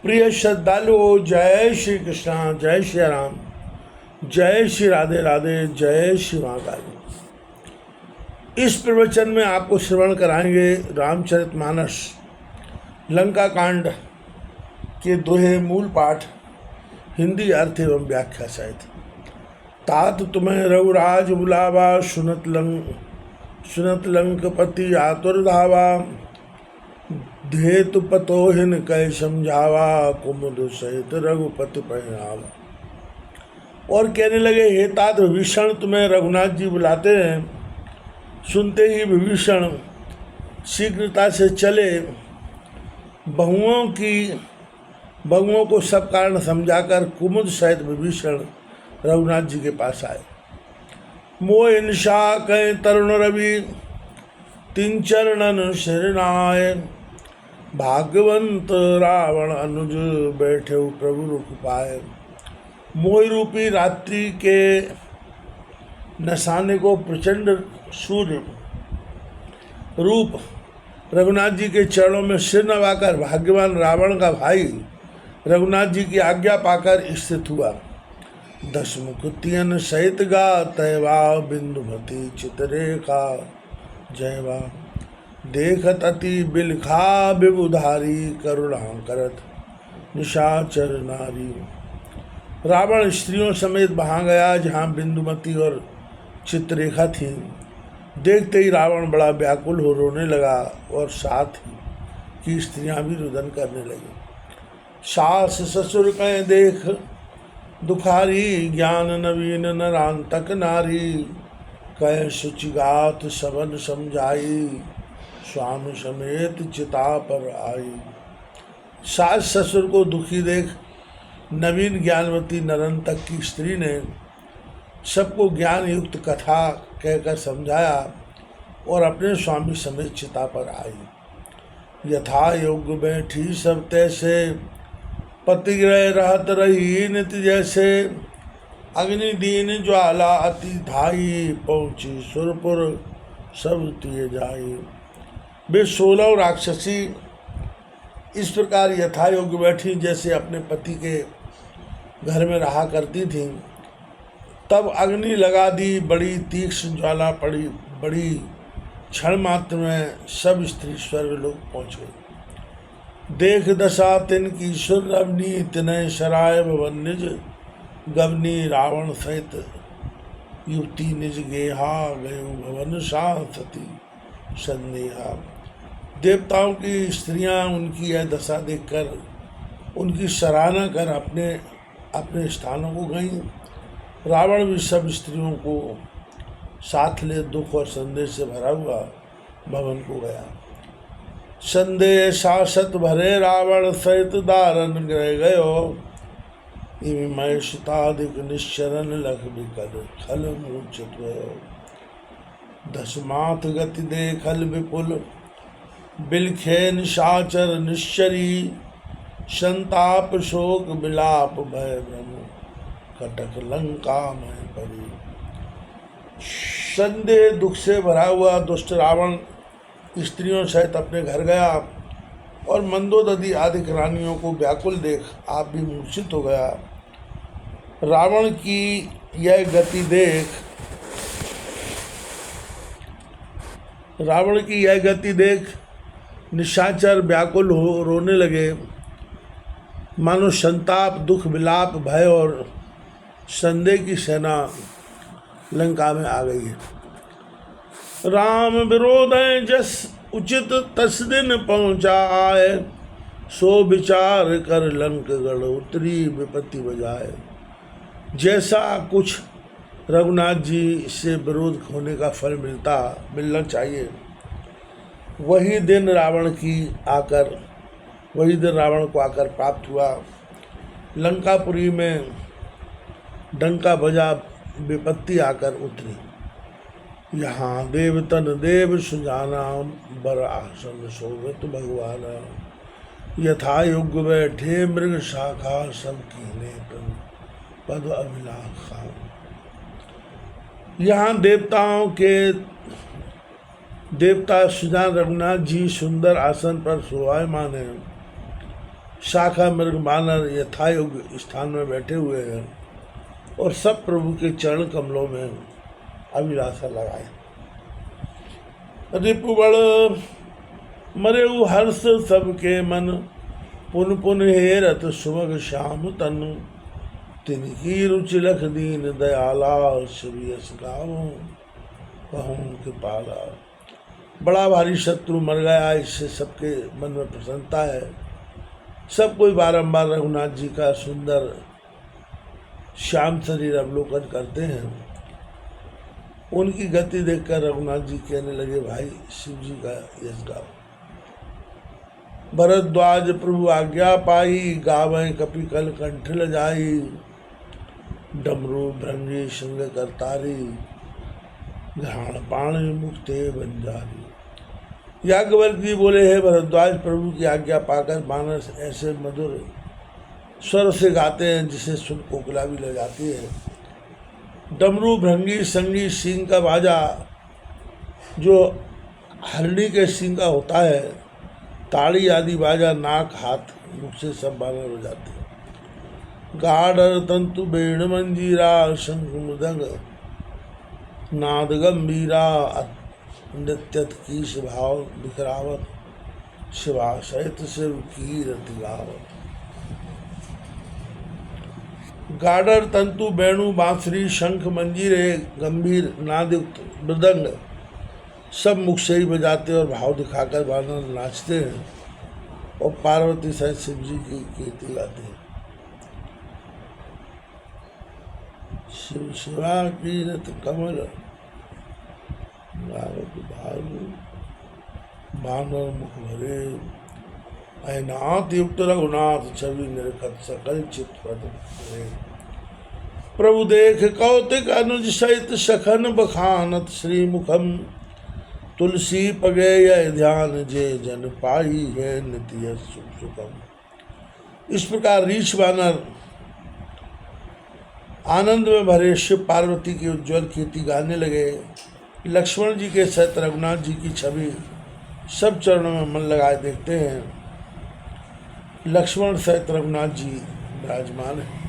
प्रिय श्रद्धालु, जय श्री कृष्णा, जय श्री राम, जय श्री राधे राधे, जय श्री महाकाल। इस प्रवचन में आपको श्रवण कराएंगे रामचरितमानस लंका कांड के दोहे मूल पाठ, हिंदी अर्थ एवं व्याख्या सहित। तात तुम्हें रघुराज बुलावा, सुनत लंकपति आतुर धावा। धेतु पतोहिन कह समझावा, कुमुद सहित रघुपति पहनावा। और कहने लगे, हे तात विभीषण, तुम्हें रघुनाथ जी बुलाते हैं। सुनते ही विभीषण शीघ्रता से चले, बहुओं को सब कारण समझाकर कुमुद सहित विभीषण रघुनाथ जी के पास आए। मोह निशा कह तरुण रवि, तीन चरणन शरणाय। भाग्यवंत रावण अनुज, बैठे प्रभु रुख पाए। मोह रूपी रात्रि के नसाने को प्रचंड सूर्य रूप रघुनाथ जी के चरणों में सिर नवाकर भाग्यवान रावण का भाई रघुनाथ जी की आज्ञा पाकर स्थित हुआ। दशमुख तियन सहित गा, तयवा बिंदुमती चितरेखा जयवा। देखत अति बिलखा विबुधारी, करुणा करत निशाचर नारी। रावण स्त्रियों समेत वहाँ गया जहाँ बिंदुमती और चित्ररेखा थी। देखते ही रावण बड़ा व्याकुल हो रोने लगा और साथ ही की स्त्रियां भी रुदन करने लगी। सास ससुर कह देख दुखारी, ज्ञान नवीन नरांतक नारी। कह शुचिगात सबन समझाई, स्वामी समेत चिता पर आई। सास ससुर को दुखी देख नवीन ज्ञानवती नरंतक की स्त्री ने सबको ज्ञान युक्त कथा कहकर समझाया और अपने स्वामी समेत चिता पर आई। यथा योग्य बैठी सब तैसे, पतिग्रह रहत रही नित्य जैसे। अग्नि दीन ज्वाला अति धाई, पहुँची सुरपुर सब तिए जाई। वे 16 राक्षसी इस प्रकार यथा योग्य बैठी जैसे अपने पति के घर में रहा करती थीं। तब अग्नि लगा दी, बड़ी तीक्ष्ण ज्वाला पड़ी, बड़ी क्षण मात्र में सब स्त्री स्वर्गलोक पहुँच गई। देख दशा तिनकी सुर रवनी, तिनय सराय भवन निज गवनी। रावण सहित युवती निज गेहा, गयो भवन सती संदेहा। देवताओं की स्त्रियां उनकी यह दशा देखकर उनकी सराहना कर अपने अपने स्थानों को गईं। रावण भी सब स्त्रियों को साथ ले दुख और संदेह से भरा हुआ भवन को गया। संदेह सासत भरे रावण, सहित दारन ग्रह गयो। मैं सुताधिक निश्चरन लख बिकल, खल मूर्छित भयो। दशमाथ गति देखल विपुल, बिलखे निशाचर निश्चरी। संताप शोक विलाप भय भ्रम, कटक लंका में पड़ी। संदेह दुख से भरा हुआ दुष्ट रावण स्त्रियों सहित अपने घर गया और मंदोदरी आदि रानियों को व्याकुल देख आप भी मूर्छित हो गया। रावण की यह गति देख निशाचर व्याकुल हो रोने लगे, मानो संताप दुख विलाप भय और संदेह की सेना लंका में आ गई है। राम विरोध जस उचित तस दिन पहुँचा आए। सो विचार कर लंक गढ़ उतरी, विपत्ति बजाए। जैसा कुछ रघुनाथ जी से विरोध होने का फल मिलना चाहिए, वही दिन रावण को आकर प्राप्त हुआ। लंकापुरी में डंका बजा विपत्ति आकर उतरी। यहाँ देवतन देव सुजाना, बर आसन शोभित भगवान। यथा युग बैठे मृग शाखा, सब कीने पद अभिलाषा। यहाँ देवता सुजान रघुनाथ जी सुंदर आसन पर शोभायमान हैं। शाखा मृग बानर यथायोग्य स्थान में बैठे हुए हैं और सब प्रभु के चरण कमलों में अभिलाषा लगाए। रिपुबड़ मरेउ हर्ष सबके मन, पुन पुन हेरत सुमग श्याम तनु, तिनकी रुचि लख दीन दयाला, शिव यश गावों कहूँ कृपाला। बड़ा भारी शत्रु मर गया, इससे सबके मन में प्रसन्नता है। सब कोई बारंबार रघुनाथ जी का सुंदर श्याम शरीर अवलोकन करते हैं। उनकी गति देखकर रघुनाथ जी कहने लगे, भाई शिव जी का यश गाओ। भरद्वाज प्रभु आज्ञा पाई, गावे कपि कल कंठ लजाई, डमरू भृंगी संग करतारी, घ्राण पाणी मुक्ते बंजारी। याज्ञवल्क्य बोले, है भरद्वाज प्रभु की आज्ञा पाकर बानर ऐसे मधुर स्वर से गाते हैं जिसे सुन कोकिला भी ले जाती है। डमरू भृंगी संगी सींग का बाजा जो हरणी के सींग का होता है, ताड़ी आदि बाजा नाक हाथ मुख से सब बानर हो जाते हैं। गाढ़ तंतु बेण मंजीरा, शंख मृदंग नाद गंभीरा, नृत्यत कीश भाव बिखरावत, शिवा सहित शिव की रति गावत। गाडर तंतु वेणु बांसुरी शंख मंजीरे गंभीर नादयुक्त मृदंग सब मुख से ही बजाते और भाव दिखाकर बानर नाचते हैं और पार्वती सहित शिव जी की कीर्ति गाते हैं। शिव शिवा की रत कमल बानर मुख भरे, ऐनाथ युक्त रघुनाथ छवि निरखत सकल चित्त। प्रभु देख कौतिक अनुज सहित सखन बखानत, श्री मुखम तुलसी पगेय ध्यान, जे जन पाई है नित्य सुख सुखम। इस प्रकार रीछ बानर आनंद में भरे शिव पार्वती की उज्ज्वल कीर्ति गाने लगे। लक्ष्मण जी के सहित रघुनाथ जी की छवि सब चरणों में मन लगाए देखते हैं। लक्ष्मण सहित रघुनाथ जी विराजमान है।